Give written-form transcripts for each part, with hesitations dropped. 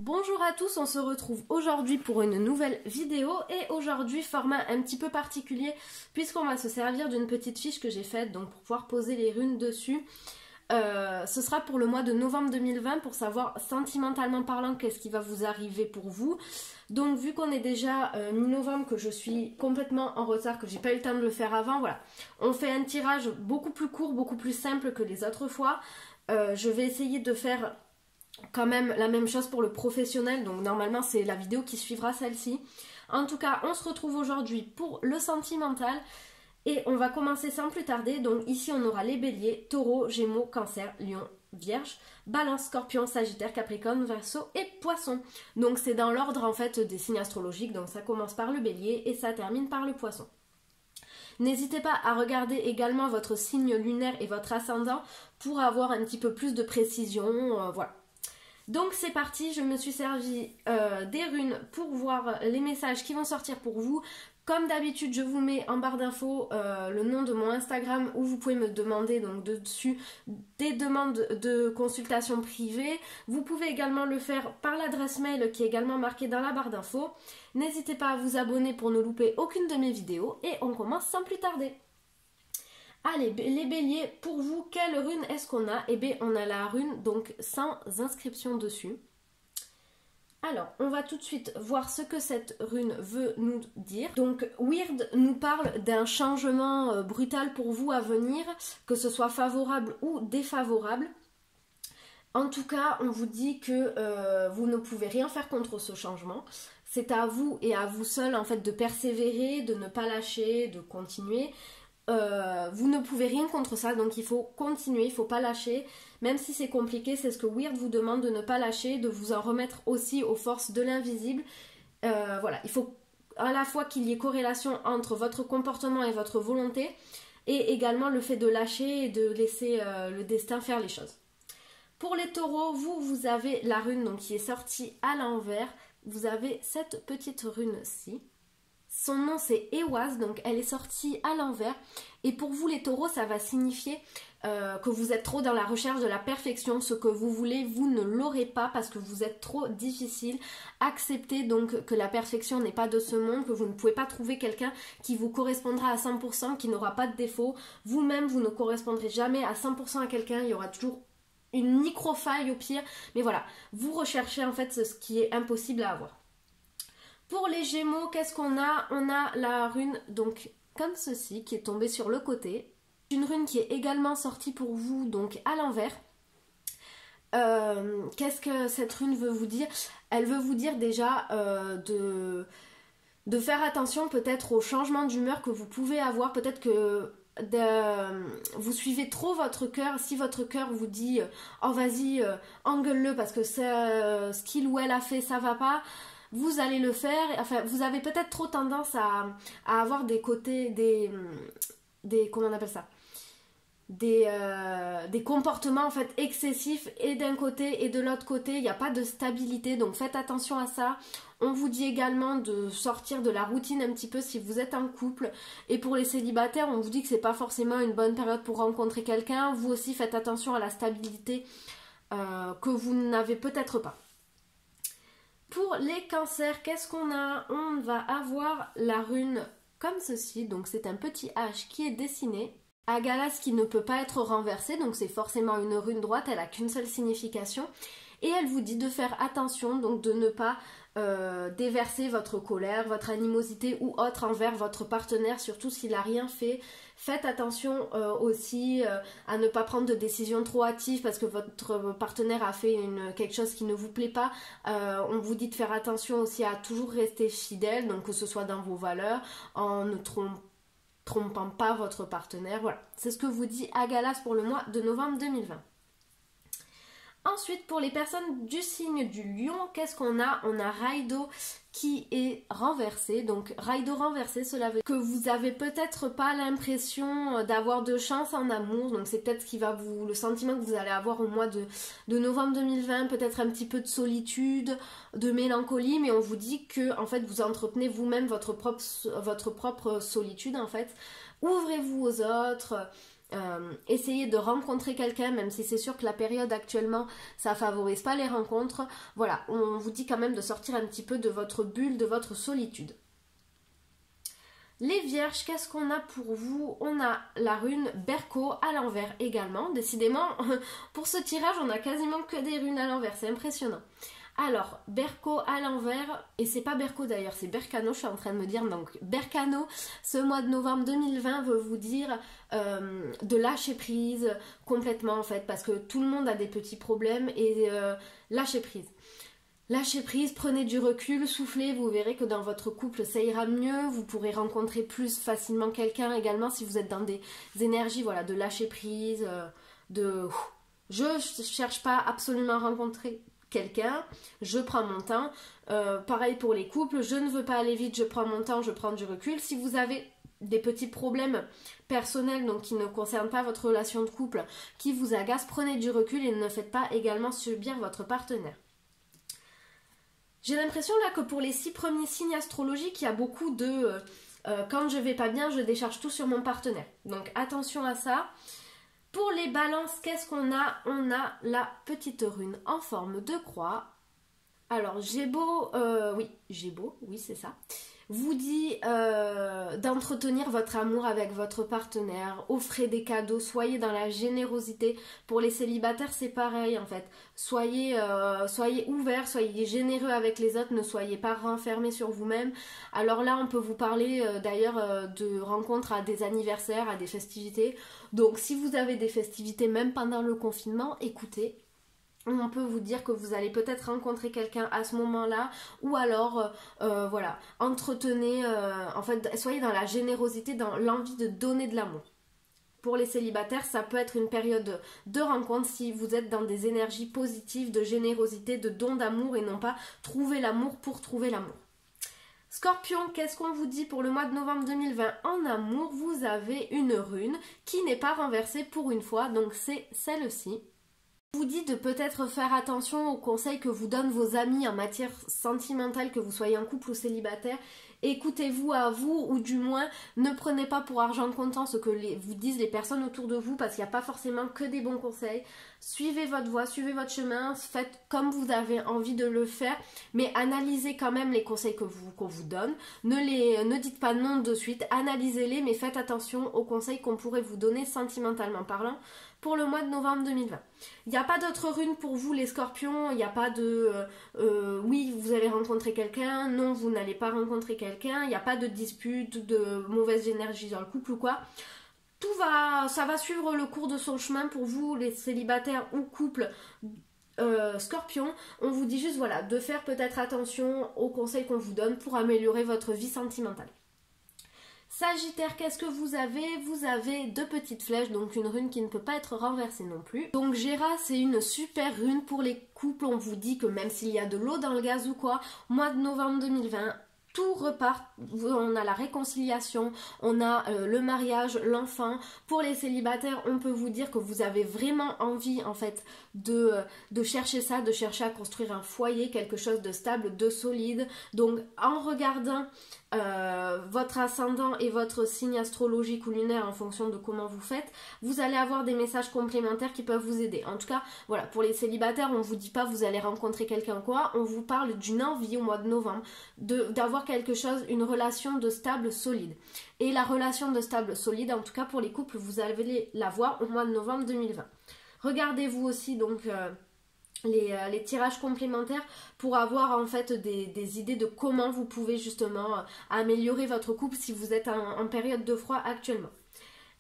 Bonjour à tous, on se retrouve aujourd'hui pour une nouvelle vidéo et aujourd'hui format un petit peu particulier puisqu'on va se servir d'une petite fiche que j'ai faite donc pour pouvoir poser les runes dessus. Ce sera pour le mois de novembre 2020 pour savoir sentimentalement parlant qu'est-ce qui va vous arriver pour vous. Donc vu qu'on est déjà mi-novembre, que je suis complètement en retard, que j'ai pas eu le temps de le faire avant, voilà. On fait un tirage beaucoup plus court, beaucoup plus simple que les autres fois. Je vais essayer de faire quand même la même chose pour le professionnel, donc normalement c'est la vidéo qui suivra celle-ci. En tout cas, on se retrouve aujourd'hui pour le sentimental et on va commencer sans plus tarder. Donc ici on aura les béliers, taureau, gémeaux, cancer, lion, vierge, balance, scorpion, sagittaire, capricorne, verseau et poisson. Donc c'est dans l'ordre en fait des signes astrologiques, donc ça commence par le bélier et ça termine par le poisson. N'hésitez pas à regarder également votre signe lunaire et votre ascendant pour avoir un petit peu plus de précision, voilà. Donc c'est parti, je me suis servi des runes pour voir les messages qui vont sortir pour vous. Comme d'habitude, je vous mets en barre d'infos le nom de mon Instagram où vous pouvez me demander donc dessus des demandes de consultation privée. Vous pouvez également le faire par l'adresse mail qui est également marquée dans la barre d'infos. N'hésitez pas à vous abonner pour ne louper aucune de mes vidéos et on commence sans plus tarder. Allez, les béliers, pour vous, quelle rune est-ce qu'on a? Eh bien, on a la rune, donc sans inscription dessus. Alors, on va tout de suite voir ce que cette rune veut nous dire. Donc, Weird nous parle d'un changement brutal pour vous à venir, que ce soit favorable ou défavorable. En tout cas, on vous dit que vous ne pouvez rien faire contre ce changement. C'est à vous et à vous seul, en fait, de persévérer, de ne pas lâcher, de continuer. Vous ne pouvez rien contre ça, donc il faut continuer, il ne faut pas lâcher, même si c'est compliqué. C'est ce que Weird vous demande, de ne pas lâcher, de vous en remettre aussi aux forces de l'invisible. Voilà, il faut à la fois qu'il y ait corrélation entre votre comportement et votre volonté, et également le fait de lâcher et de laisser le destin faire les choses. Pour les taureaux, vous avez la rune donc, qui est sortie à l'envers. Vous avez cette petite rune-ci. Son nom c'est Ehwaz, donc elle est sortie à l'envers. Et pour vous les taureaux, ça va signifier que vous êtes trop dans la recherche de la perfection. Ce que vous voulez, vous ne l'aurez pas parce que vous êtes trop difficile. Acceptez donc que la perfection n'est pas de ce monde, que vous ne pouvez pas trouver quelqu'un qui vous correspondra à 100%, qui n'aura pas de défaut. Vous-même, vous ne correspondrez jamais à 100% à quelqu'un, il y aura toujours une micro-faille au pire. Mais voilà, vous recherchez en fait ce qui est impossible à avoir. Pour les gémeaux, qu'est-ce qu'on a? On a la rune, donc comme ceci, qui est tombée sur le côté. Une rune qui est également sortie pour vous, donc à l'envers. Qu'est-ce que cette rune veut vous dire? Elle veut vous dire déjà de faire attention peut-être au changement d'humeur que vous pouvez avoir. Peut-être que vous suivez trop votre cœur. Si votre cœur vous dit « Oh vas-y, engueule-le parce que ce qu'il ou elle a fait, ça va pas », vous allez le faire. Enfin, vous avez peut-être trop tendance à avoir des côtés, comment on appelle ça, des comportements en fait excessifs et d'un côté et de l'autre côté. Il n'y a pas de stabilité, donc faites attention à ça. On vous dit également de sortir de la routine un petit peu si vous êtes en couple. Et pour les célibataires, on vous dit que c'est pas forcément une bonne période pour rencontrer quelqu'un. Vous aussi faites attention à la stabilité que vous n'avez peut-être pas. Pour les cancers, qu'est-ce qu'on a? On va avoir la rune comme ceci, donc c'est un petit H qui est dessiné. Agalas qui ne peut pas être renversée, donc c'est forcément une rune droite, elle n'a qu'une seule signification. Et elle vous dit de faire attention, donc de ne pas déverser votre colère, votre animosité ou autre envers votre partenaire, surtout s'il n'a rien fait. Faites attention aussi à ne pas prendre de décisions trop hâtives parce que votre partenaire a fait quelque chose qui ne vous plaît pas. On vous dit de faire attention aussi à toujours rester fidèle, donc que ce soit dans vos valeurs, en ne trompant pas votre partenaire. Voilà, c'est ce que vous dit Agalas pour le mois de novembre 2020. Ensuite, pour les personnes du signe du lion, qu'est-ce qu'on a? On a Raido qui est renversé. Donc Raido renversé, cela veut dire que vous n'avez peut-être pas l'impression d'avoir de chance en amour. Donc c'est peut-être le sentiment que vous allez avoir au mois de novembre 2020, peut-être un petit peu de solitude, de mélancolie, mais on vous dit que en fait vous entretenez vous-même votre propre solitude en fait. Ouvrez-vous aux autres. essayez de rencontrer quelqu'un, même si c'est sûr que la période actuellement, ça favorise pas les rencontres. Voilà, on vous dit quand même de sortir un petit peu de votre bulle, de votre solitude. Les vierges, qu'est-ce qu'on a pour vous? On a la rune Berko à l'envers également. Décidément, pour ce tirage, on a quasiment que des runes à l'envers, c'est impressionnant. Alors, Berko à l'envers, et c'est pas Berko d'ailleurs, c'est Berkano, je suis en train de me dire. Donc, Berkano, ce mois de novembre 2020 veut vous dire de lâcher prise complètement en fait, parce que tout le monde a des petits problèmes et lâcher prise. Lâchez prise, prenez du recul, soufflez, vous verrez que dans votre couple ça ira mieux, vous pourrez rencontrer plus facilement quelqu'un également si vous êtes dans des énergies voilà, de lâcher prise, je cherche pas absolument à rencontrer quelqu'un, je prends mon temps, pareil pour les couples, je ne veux pas aller vite, je prends mon temps, je prends du recul. Si vous avez des petits problèmes personnels donc qui ne concernent pas votre relation de couple, qui vous agacent, prenez du recul et ne faites pas également subir votre partenaire. J'ai l'impression là que pour les 6 premiers signes astrologiques, il y a beaucoup de quand je vais pas bien, je décharge tout sur mon partenaire. Donc attention à ça. Pour les balances, qu'est-ce qu'on a? On a la petite rune en forme de croix. Alors Gémeaux, oui c'est ça. Vous dit d'entretenir votre amour avec votre partenaire, offrez des cadeaux, soyez dans la générosité. Pour les célibataires, c'est pareil en fait. Soyez ouverts, soyez généreux avec les autres, ne soyez pas renfermés sur vous-même. Alors là, on peut vous parler d'ailleurs de rencontres à des anniversaires, à des festivités. Donc si vous avez des festivités même pendant le confinement, écoutez. On peut vous dire que vous allez peut-être rencontrer quelqu'un à ce moment-là, ou alors, voilà, entretenez, en fait, soyez dans la générosité, dans l'envie de donner de l'amour. Pour les célibataires, ça peut être une période de rencontre si vous êtes dans des énergies positives, de générosité, de don d'amour et non pas trouver l'amour pour trouver l'amour. Scorpion, qu'est-ce qu'on vous dit pour le mois de novembre 2020? En amour, vous avez une rune qui n'est pas renversée pour une fois, donc c'est celle-ci. Je vous dis de peut-être faire attention aux conseils que vous donnent vos amis en matière sentimentale, que vous soyez en couple ou célibataire. Écoutez-vous à vous, ou du moins ne prenez pas pour argent comptant ce que vous disent les personnes autour de vous, parce qu'il n'y a pas forcément que des bons conseils. Suivez votre voie, suivez votre chemin, faites comme vous avez envie de le faire, mais analysez quand même les conseils qu'on vous donne. Ne dites pas non de suite, analysez-les, mais faites attention aux conseils qu'on pourrait vous donner sentimentalement parlant pour le mois de novembre 2020. Il n'y a pas d'autres runes pour vous les scorpions, il n'y a pas de oui vous allez rencontrer quelqu'un, non vous n'allez pas rencontrer quelqu'un, il n'y a pas de dispute, de mauvaise énergie dans le couple ou quoi. Ça va suivre le cours de son chemin pour vous les célibataires ou couples scorpions. On vous dit juste voilà de faire peut-être attention aux conseils qu'on vous donne pour améliorer votre vie sentimentale. Sagittaire, qu'est-ce que vous avez? Vous avez 2 petites flèches, donc une rune qui ne peut pas être renversée non plus. Donc Géra, c'est une super rune pour les couples. On vous dit que même s'il y a de l'eau dans le gaz ou quoi, mois de novembre 2020, tout repart, on a la réconciliation, on a le mariage, l'enfant. Pour les célibataires, on peut vous dire que vous avez vraiment envie en fait de chercher ça, de chercher à construire un foyer, quelque chose de stable, de solide. Donc en regardant votre ascendant et votre signe astrologique ou lunaire en fonction de comment vous faites, vous allez avoir des messages complémentaires qui peuvent vous aider. En tout cas, voilà, pour les célibataires, on ne vous dit pas vous allez rencontrer quelqu'un quoi, on vous parle d'une envie au mois de novembre d'avoir quelque chose, une relation de stable solide. Et la relation de stable solide, en tout cas pour les couples, vous allez la voir au mois de novembre 2020. Regardez-vous aussi donc les tirages complémentaires pour avoir en fait des idées de comment vous pouvez justement améliorer votre couple si vous êtes en période de froid actuellement.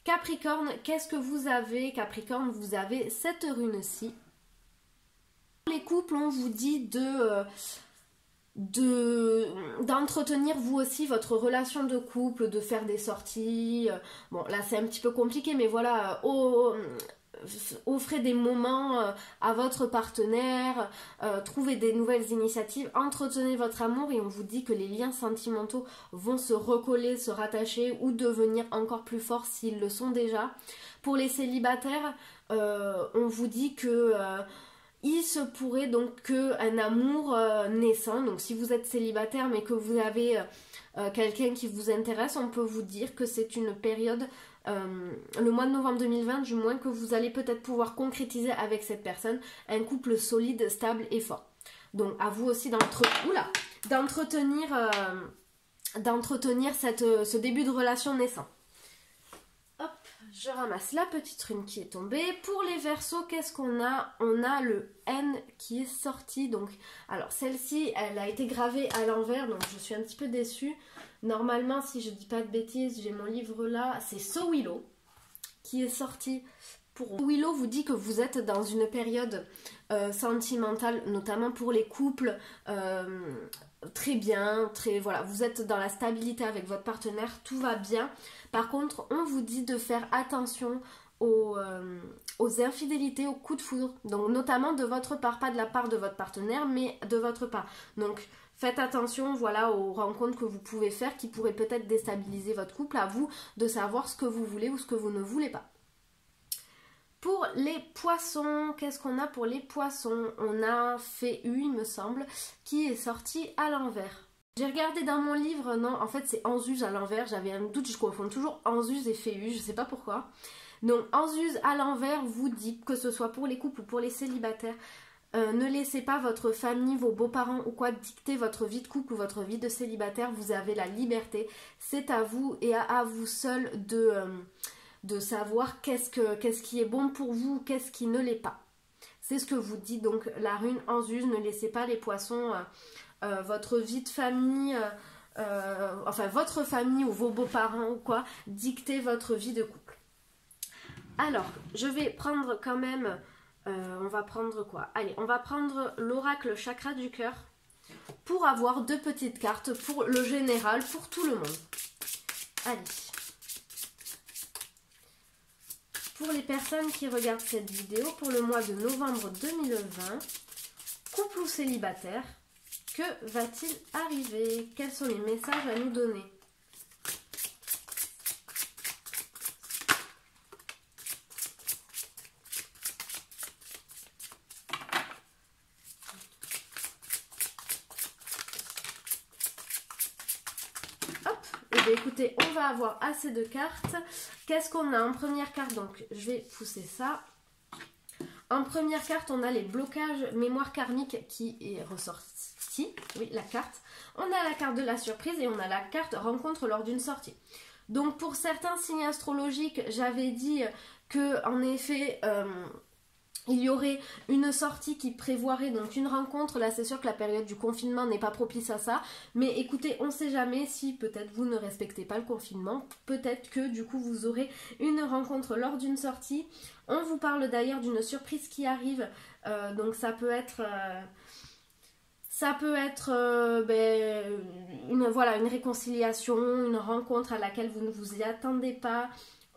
Capricorne, qu'est-ce que vous avez? Capricorne, vous avez cette rune-ci. Pour les couples, on vous dit d'entretenir vous aussi votre relation de couple, de faire des sorties. Bon là c'est un petit peu compliqué mais voilà, offrez des moments à votre partenaire, trouvez des nouvelles initiatives, entretenez votre amour et on vous dit que les liens sentimentaux vont se recoller, se rattacher ou devenir encore plus forts s'ils le sont déjà. Pour les célibataires, on vous dit que il se pourrait donc qu'un amour naissant, donc si vous êtes célibataire mais que vous avez quelqu'un qui vous intéresse, on peut vous dire que c'est une période le mois de novembre 2020 du moins, que vous allez peut-être pouvoir concrétiser avec cette personne un couple solide, stable et fort. Donc à vous aussi d'entretenir ce début de relation naissant. Hop, je ramasse la petite rune qui est tombée. Pour les Verseaux, qu'est-ce qu'on a? On a le N qui est sorti. Donc, alors celle-ci, elle a été gravée à l'envers, donc je suis un petit peu déçue. Normalement, si je dis pas de bêtises, j'ai mon livre là, c'est So Willow qui est sorti. Pour Willow vous dit que vous êtes dans une période sentimentale, notamment pour les couples, très bien, voilà, vous êtes dans la stabilité avec votre partenaire, tout va bien. Par contre, on vous dit de faire attention aux infidélités, aux coups de foudre, donc notamment de votre part, pas de la part de votre partenaire, mais de votre part. Donc faites attention, voilà, aux rencontres que vous pouvez faire qui pourraient peut-être déstabiliser votre couple. À vous de savoir ce que vous voulez ou ce que vous ne voulez pas. Pour les poissons, qu'est-ce qu'on a pour les poissons? On a Féu, il me semble, qui est sorti à l'envers. J'ai regardé dans mon livre, non, en fait c'est Anzuse à l'envers, j'avais un doute, je confonds toujours Anzuse et Féu, je sais pas pourquoi. Donc Anzuse à l'envers vous dit, que ce soit pour les couples ou pour les célibataires, ne laissez pas votre famille, vos beaux-parents ou quoi dicter votre vie de couple ou votre vie de célibataire, vous avez la liberté, c'est à vous et à vous seul de savoir qu'est-ce qui est bon pour vous, qu'est-ce qui ne l'est pas. C'est ce que vous dit donc la rune Anzuse, ne laissez pas les poissons, votre vie de famille, enfin votre famille ou vos beaux-parents ou quoi, dicter votre vie de couple. Alors, je vais prendre quand même, on va prendre quoi? Allez, on va prendre l'oracle chakra du cœur pour avoir deux petites cartes pour le général, pour tout le monde. Allez. Pour les personnes qui regardent cette vidéo, pour le mois de novembre 2020, couple ou célibataire, que va-t-il arriver? Quels sont les messages à nous donner? Écoutez, on va avoir assez de cartes. Qu'est-ce qu'on a en première carte? Donc, je vais pousser ça. En première carte, on a les blocages mémoire karmique qui est ressorti. Oui, la carte. On a la carte de la surprise et on a la carte rencontre lors d'une sortie. Donc, pour certains signes astrologiques, j'avais dit que, en effet, il y aurait une sortie qui prévoirait donc une rencontre. Là, c'est sûr que la période du confinement n'est pas propice à ça. Mais écoutez, on ne sait jamais si peut-être vous ne respectez pas le confinement. Peut-être que du coup, vous aurez une rencontre lors d'une sortie. On vous parle d'ailleurs d'une surprise qui arrive. Donc ça peut être... une réconciliation, une rencontre à laquelle vous ne vous y attendez pas.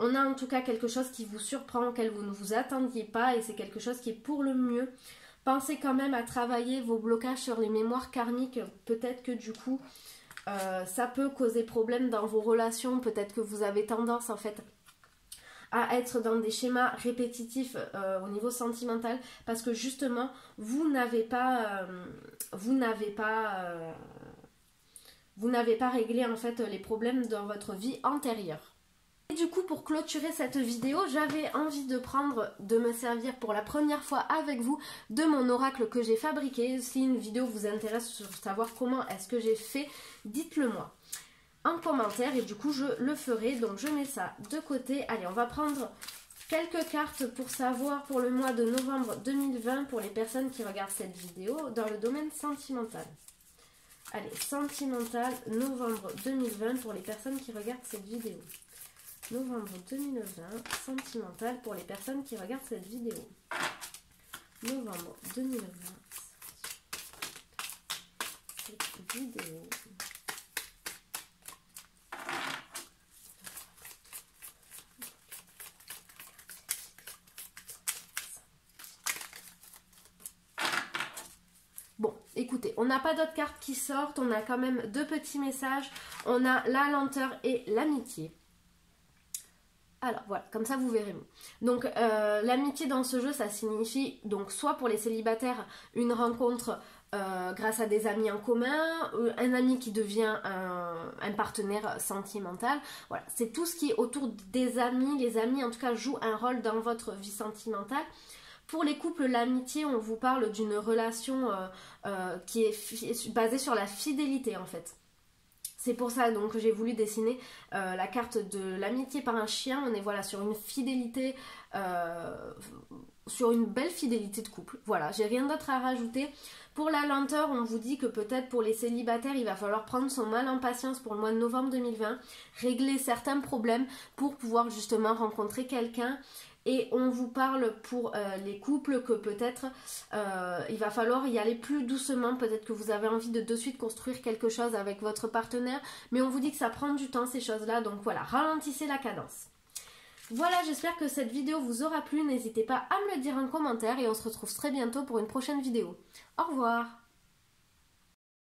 On a en tout cas quelque chose qui vous surprend, auquel vous ne vous attendiez pas et c'est quelque chose qui est pour le mieux. Pensez quand même à travailler vos blocages sur les mémoires karmiques. Peut-être que du coup, ça peut causer problème dans vos relations. Peut-être que vous avez tendance en fait à être dans des schémas répétitifs au niveau sentimental parce que justement, vous n'avez pas réglé en fait les problèmes dans votre vie antérieure. Et du coup, pour clôturer cette vidéo, j'avais envie de me servir pour la première fois avec vous de mon oracle que j'ai fabriqué. Si une vidéo vous intéresse sur savoir comment est-ce que j'ai fait, dites-le moi en commentaire et du coup je le ferai. Donc je mets ça de côté. Allez, on va prendre quelques cartes pour savoir pour le mois de novembre 2020 pour les personnes qui regardent cette vidéo dans le domaine sentimental. Allez, sentimental, novembre 2020 pour les personnes qui regardent cette vidéo. Novembre 2020, sentimental pour les personnes qui regardent cette vidéo. Novembre 2020, cette vidéo. Bon, écoutez, on n'a pas d'autres cartes qui sortent, on a quand même deux petits messages. On a la lenteur et l'amitié. Alors voilà, comme ça vous verrez mieux. Donc l'amitié dans ce jeu, ça signifie donc soit pour les célibataires une rencontre grâce à des amis en commun, un ami qui devient un partenaire sentimental. Voilà, c'est tout ce qui est autour des amis. Les amis en tout cas jouent un rôle dans votre vie sentimentale. Pour les couples, l'amitié, on vous parle d'une relation qui est basée sur la fidélité en fait. C'est pour ça donc que j'ai voulu dessiner la carte de l'amitié par un chien. On est voilà sur une fidélité, sur une belle fidélité de couple. Voilà, j'ai rien d'autre à rajouter. Pour la lenteur, on vous dit que peut-être pour les célibataires, il va falloir prendre son mal en patience pour le mois de novembre 2020, régler certains problèmes pour pouvoir justement rencontrer quelqu'un. Et on vous parle pour les couples que peut-être il va falloir y aller plus doucement. Peut-être que vous avez envie de suite construire quelque chose avec votre partenaire. Mais on vous dit que ça prend du temps ces choses-là. Donc voilà, ralentissez la cadence. Voilà, j'espère que cette vidéo vous aura plu. N'hésitez pas à me le dire en commentaire. Et on se retrouve très bientôt pour une prochaine vidéo. Au revoir!